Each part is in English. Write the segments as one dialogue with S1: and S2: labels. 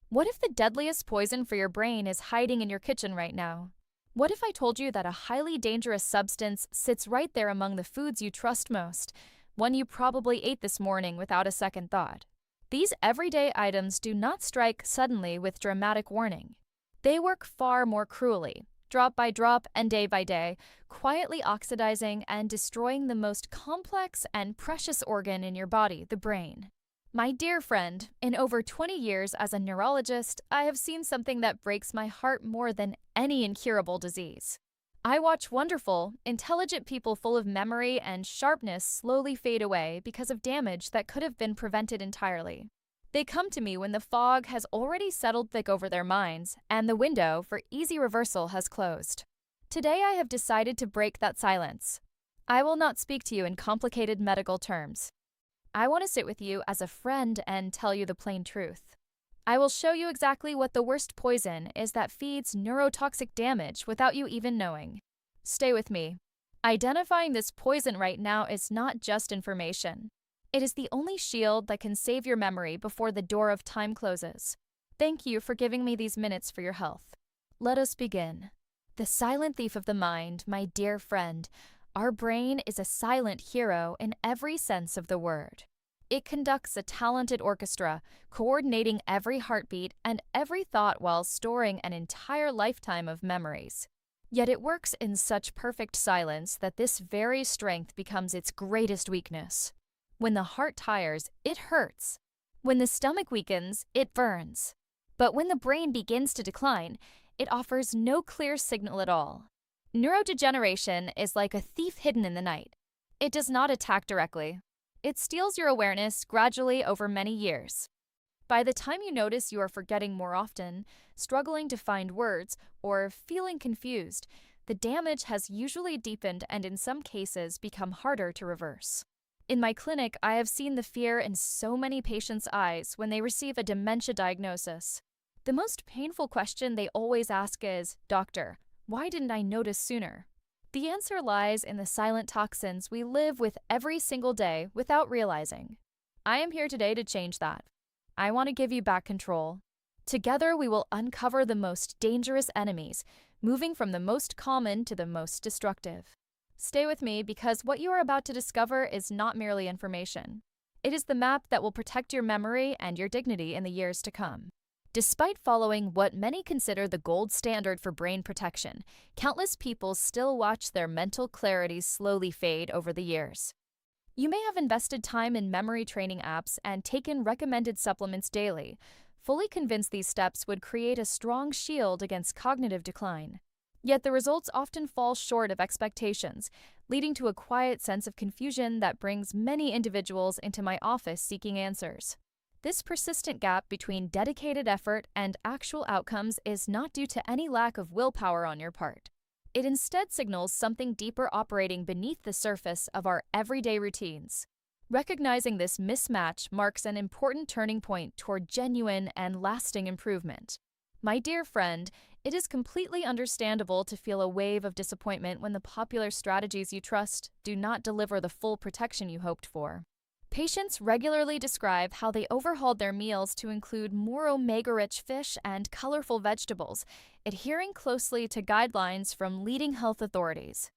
S1: What if the deadliest poison for your brain is hiding in your kitchen right now? What if I told you that a highly dangerous substance sits right there among the foods you trust most, one you probably ate this morning without a second thought? These everyday items do not strike suddenly with dramatic warning. They work far more cruelly, drop by drop and day by day, quietly oxidizing and destroying the most complex and precious organ in your body, the brain. My dear friend, in over 20 years as a neurologist, I have seen something that breaks my heart more than any incurable disease. I watch wonderful, intelligent people full of memory and sharpness slowly fade away because of damage that could have been prevented entirely. They come to me when the fog has already settled thick over their minds and the window for easy reversal has closed. Today I have decided to break that silence. I will not speak to you in complicated medical terms. I want to sit with you as a friend and tell you the plain truth. I will show you exactly what the worst poison is that feeds neurotoxic damage without you even knowing. Stay with me. Identifying this poison right now is not just information. It is the only shield that can save your memory before the door of time closes. Thank you for giving me these minutes for your health. Let us begin. The silent thief of the mind, my dear friend. Our brain is a silent hero in every sense of the word. It conducts a talented orchestra, coordinating every heartbeat and every thought while storing an entire lifetime of memories. Yet it works in such perfect silence that this very strength becomes its greatest weakness. When the heart tires, it hurts. When the stomach weakens, it burns. But when the brain begins to decline, it offers no clear signal at all. Neurodegeneration is like a thief hidden in the night. It does not attack directly. It steals your awareness gradually over many years. By the time you notice you are forgetting more often, struggling to find words, or feeling confused, the damage has usually deepened and in some cases become harder to reverse. In my clinic, I have seen the fear in so many patients' eyes when they receive a dementia diagnosis. The most painful question they always ask is, "Doctor, why didn't I notice sooner?" The answer lies in the silent toxins we live with every single day without realizing. I am here today to change that. I want to give you back control. Together we will uncover the most dangerous enemies, moving from the most common to the most destructive. Stay with me because what you are about to discover is not merely information. It is the map that will protect your memory and your dignity in the years to come. Despite following what many consider the gold standard for brain protection, countless people still watch their mental clarity slowly fade over the years. You may have invested time in memory training apps and taken recommended supplements daily, fully convinced these steps would create a strong shield against cognitive decline. Yet the results often fall short of expectations, leading to a quiet sense of confusion that brings many individuals into my office seeking answers. This persistent gap between dedicated effort and actual outcomes is not due to any lack of willpower on your part. It instead signals something deeper operating beneath the surface of our everyday routines. Recognizing this mismatch marks an important turning point toward genuine and lasting improvement. My dear friend, it is completely understandable to feel a wave of disappointment when the popular strategies you trust do not deliver the full protection you hoped for. Patients regularly describe how they overhauled their meals to include more omega-rich fish and colorful vegetables, adhering closely to guidelines from leading health authorities.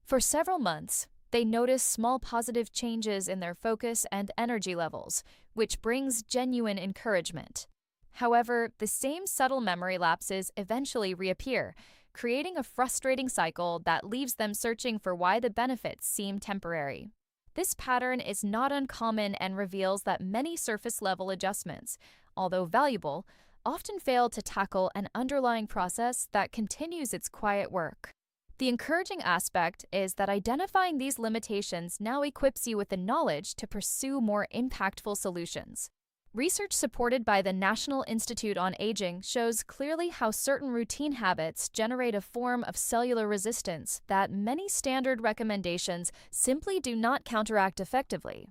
S1: For several months, they notice small positive changes in their focus and energy levels, which brings genuine encouragement. However, the same subtle memory lapses eventually reappear, creating a frustrating cycle that leaves them searching for why the benefits seem temporary. This pattern is not uncommon and reveals that many surface-level adjustments, although valuable, often fail to tackle an underlying process that continues its quiet work. The encouraging aspect is that identifying these limitations now equips you with the knowledge to pursue more impactful solutions. Research supported by the National Institute on Aging shows clearly how certain routine habits generate a form of cellular resistance that many standard recommendations simply do not counteract effectively.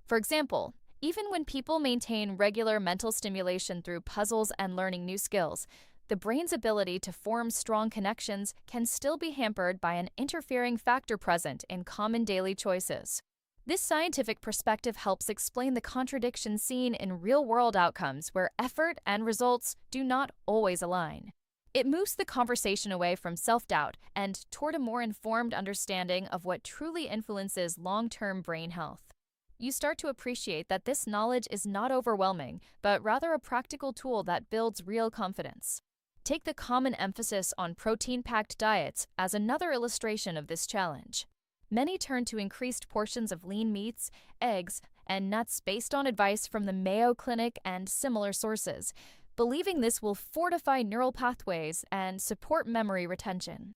S1: For example, even when people maintain regular mental stimulation through puzzles and learning new skills, the brain's ability to form strong connections can still be hampered by an interfering factor present in common daily choices. This scientific perspective helps explain the contradiction seen in real-world outcomes where effort and results do not always align. It moves the conversation away from self-doubt and toward a more informed understanding of what truly influences long-term brain health. You start to appreciate that this knowledge is not overwhelming, but rather a practical tool that builds real confidence. Take the common emphasis on protein-packed diets as another illustration of this challenge. Many turn to increased portions of lean meats, eggs, and nuts based on advice from the Mayo Clinic and similar sources, believing this will fortify neural pathways and support memory retention.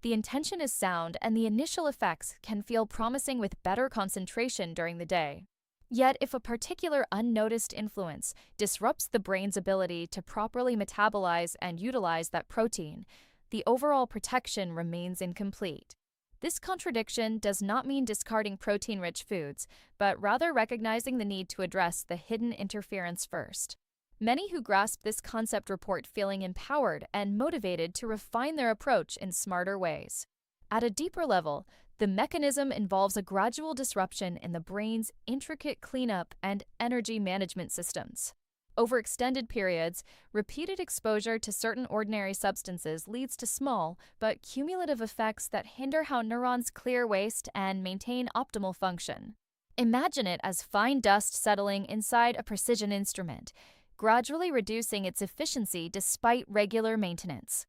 S1: The intention is sound, and the initial effects can feel promising with better concentration during the day. Yet, if a particular unnoticed influence disrupts the brain's ability to properly metabolize and utilize that protein, the overall protection remains incomplete. This contradiction does not mean discarding protein-rich foods, but rather recognizing the need to address the hidden interference first. Many who grasp this concept report feeling empowered and motivated to refine their approach in smarter ways. At a deeper level, the mechanism involves a gradual disruption in the brain's intricate cleanup and energy management systems. Over extended periods, repeated exposure to certain ordinary substances leads to small but cumulative effects that hinder how neurons clear waste and maintain optimal function. Imagine it as fine dust settling inside a precision instrument, gradually reducing its efficiency despite regular maintenance.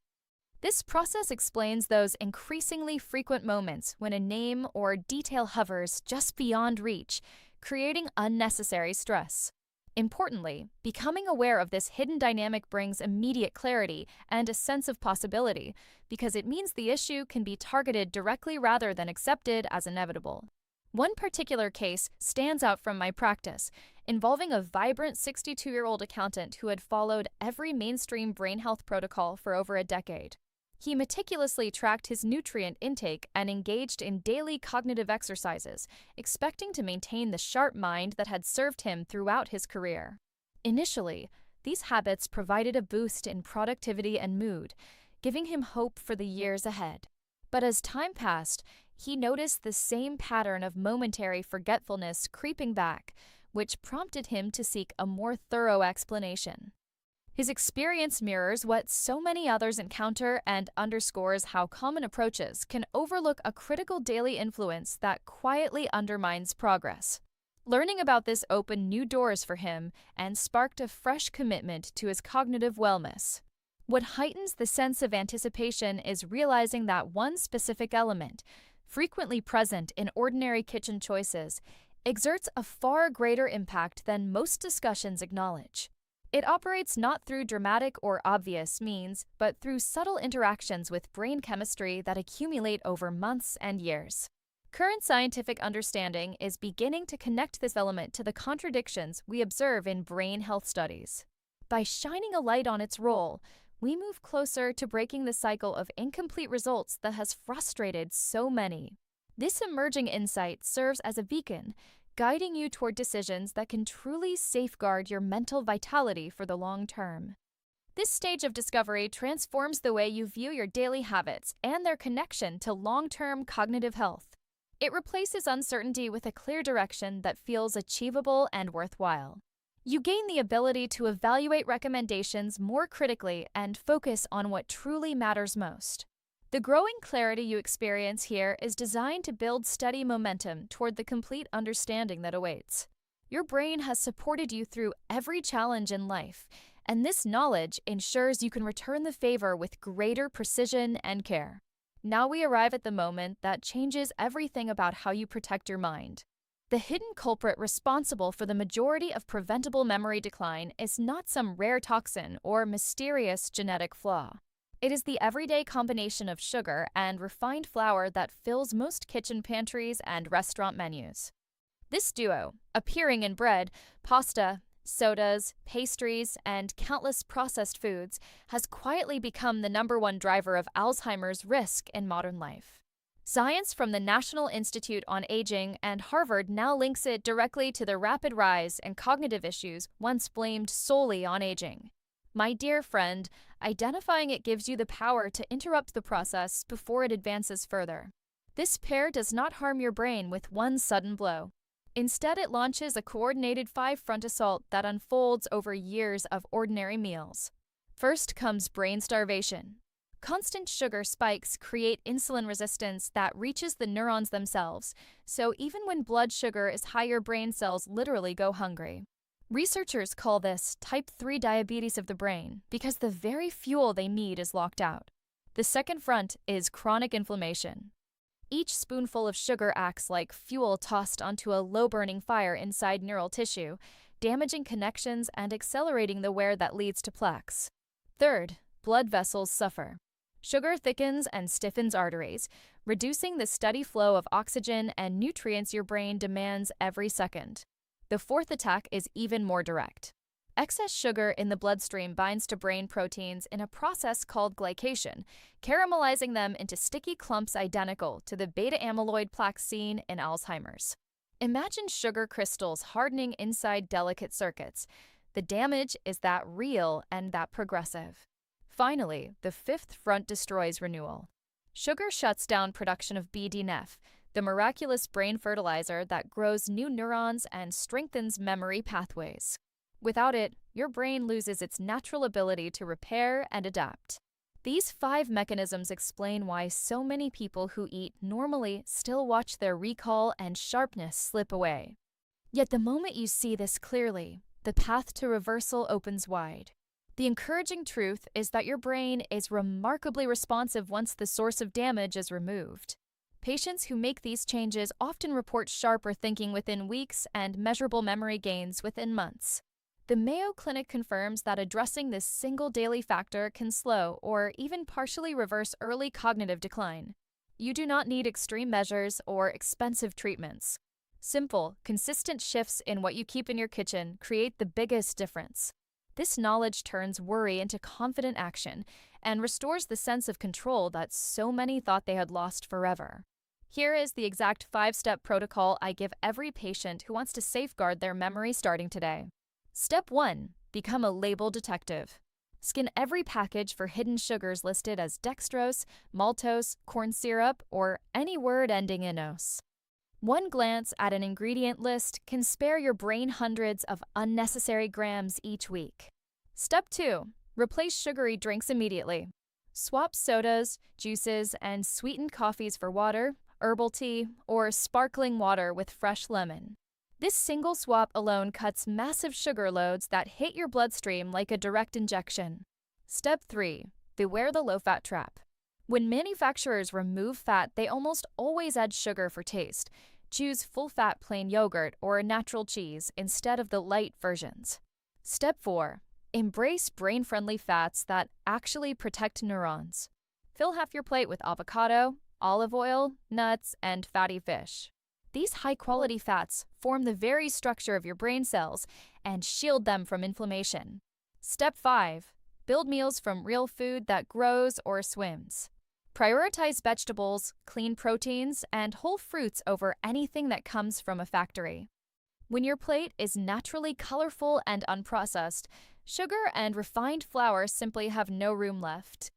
S1: This process explains those increasingly frequent moments when a name or detail hovers just beyond reach, creating unnecessary stress. Importantly, becoming aware of this hidden dynamic brings immediate clarity and a sense of possibility, because it means the issue can be targeted directly rather than accepted as inevitable. One particular case stands out from my practice, involving a vibrant 62-year-old accountant who had followed every mainstream brain health protocol for over a decade. He meticulously tracked his nutrient intake and engaged in daily cognitive exercises, expecting to maintain the sharp mind that had served him throughout his career. Initially, these habits provided a boost in productivity and mood, giving him hope for the years ahead. But as time passed, he noticed the same pattern of momentary forgetfulness creeping back, which prompted him to seek a more thorough explanation. His experience mirrors what so many others encounter and underscores how common approaches can overlook a critical daily influence that quietly undermines progress. Learning about this opened new doors for him and sparked a fresh commitment to his cognitive wellness. What heightens the sense of anticipation is realizing that one specific element, frequently present in ordinary kitchen choices, exerts a far greater impact than most discussions acknowledge. It operates not through dramatic or obvious means, but through subtle interactions with brain chemistry that accumulate over months and years. Current scientific understanding is beginning to connect this element to the contradictions we observe in brain health studies. By shining a light on its role, we move closer to breaking the cycle of incomplete results that has frustrated so many. This emerging insight serves as a beacon, guiding you toward decisions that can truly safeguard your mental vitality for the long term. This stage of discovery transforms the way you view your daily habits and their connection to long-term cognitive health. It replaces uncertainty with a clear direction that feels achievable and worthwhile. You gain the ability to evaluate recommendations more critically and focus on what truly matters most. The growing clarity you experience here is designed to build steady momentum toward the complete understanding that awaits. Your brain has supported you through every challenge in life, and this knowledge ensures you can return the favor with greater precision and care. Now we arrive at the moment that changes everything about how you protect your mind. The hidden culprit responsible for the majority of preventable memory decline is not some rare toxin or mysterious genetic flaw. It is the everyday combination of sugar and refined flour that fills most kitchen pantries and restaurant menus. This duo, appearing in bread, pasta, sodas, pastries, and countless processed foods, has quietly become the #1 driver of Alzheimer's risk in modern life. Science from the National Institute on Aging and Harvard now links it directly to the rapid rise in cognitive issues once blamed solely on aging. My dear friend, identifying it gives you the power to interrupt the process before it advances further. This pair does not harm your brain with one sudden blow. Instead, it launches a coordinated five-front assault that unfolds over years of ordinary meals. First comes brain starvation. Constant sugar spikes create insulin resistance that reaches the neurons themselves, so even when blood sugar is high, your brain cells literally go hungry. Researchers call this type 3 diabetes of the brain because the very fuel they need is locked out. The second front is chronic inflammation. Each spoonful of sugar acts like fuel tossed onto a low-burning fire inside neural tissue, damaging connections and accelerating the wear that leads to plaques. Third, blood vessels suffer. Sugar thickens and stiffens arteries, reducing the steady flow of oxygen and nutrients your brain demands every second. The fourth attack is even more direct. Excess sugar in the bloodstream binds to brain proteins in a process called glycation, caramelizing them into sticky clumps identical to the beta-amyloid plaques seen in Alzheimer's. Imagine sugar crystals hardening inside delicate circuits. The damage is that real and that progressive. Finally, the fifth front destroys renewal. Sugar shuts down production of BDNF, the miraculous brain fertilizer that grows new neurons and strengthens memory pathways. Without it, your brain loses its natural ability to repair and adapt. These 5 mechanisms explain why so many people who eat normally still watch their recall and sharpness slip away. Yet the moment you see this clearly, the path to reversal opens wide. The encouraging truth is that your brain is remarkably responsive once the source of damage is removed. Patients who make these changes often report sharper thinking within weeks and measurable memory gains within months. The Mayo Clinic confirms that addressing this single daily factor can slow or even partially reverse early cognitive decline. You do not need extreme measures or expensive treatments. Simple, consistent shifts in what you keep in your kitchen create the biggest difference. This knowledge turns worry into confident action and restores the sense of control that so many thought they had lost forever. Here is the exact 5-step protocol I give every patient who wants to safeguard their memory starting today. Step 1. Become a label detective. Scan every package for hidden sugars listed as dextrose, maltose, corn syrup, or any word ending in -ose. One glance at an ingredient list can spare your brain hundreds of unnecessary grams each week. Step 2. Replace sugary drinks immediately. Swap sodas, juices, and sweetened coffees for water, herbal tea, or sparkling water with fresh lemon. This single swap alone cuts massive sugar loads that hit your bloodstream like a direct injection. Step 3. Beware the low-fat trap. When manufacturers remove fat, they almost always add sugar for taste. Choose full-fat plain yogurt or natural cheese instead of the light versions. Step 4. Embrace brain-friendly fats that actually protect neurons. Fill half your plate with avocado, olive oil, nuts, and fatty fish. These high-quality fats form the very structure of your brain cells and shield them from inflammation. Step 5. Build meals from real food that grows or swims. Prioritize vegetables, clean proteins, and whole fruits over anything that comes from a factory. When your plate is naturally colorful and unprocessed, sugar and refined flour simply have no room left.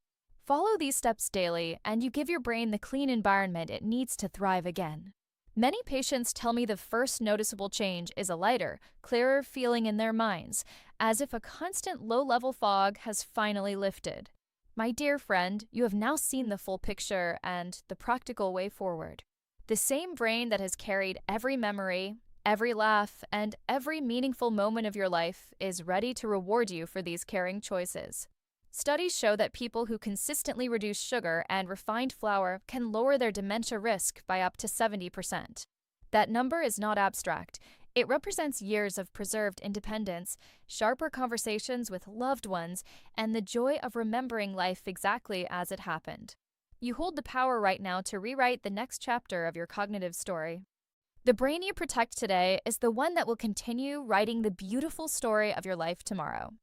S1: Follow these steps daily, and you give your brain the clean environment it needs to thrive again. Many patients tell me the first noticeable change is a lighter, clearer feeling in their minds, as if a constant low-level fog has finally lifted. My dear friend, you have now seen the full picture and the practical way forward. The same brain that has carried every memory, every laugh, and every meaningful moment of your life is ready to reward you for these caring choices. Studies show that people who consistently reduce sugar and refined flour can lower their dementia risk by up to 70%. That number is not abstract. It represents years of preserved independence, sharper conversations with loved ones, and the joy of remembering life exactly as it happened. You hold the power right now to rewrite the next chapter of your cognitive story. The brain you protect today is the one that will continue writing the beautiful story of your life tomorrow.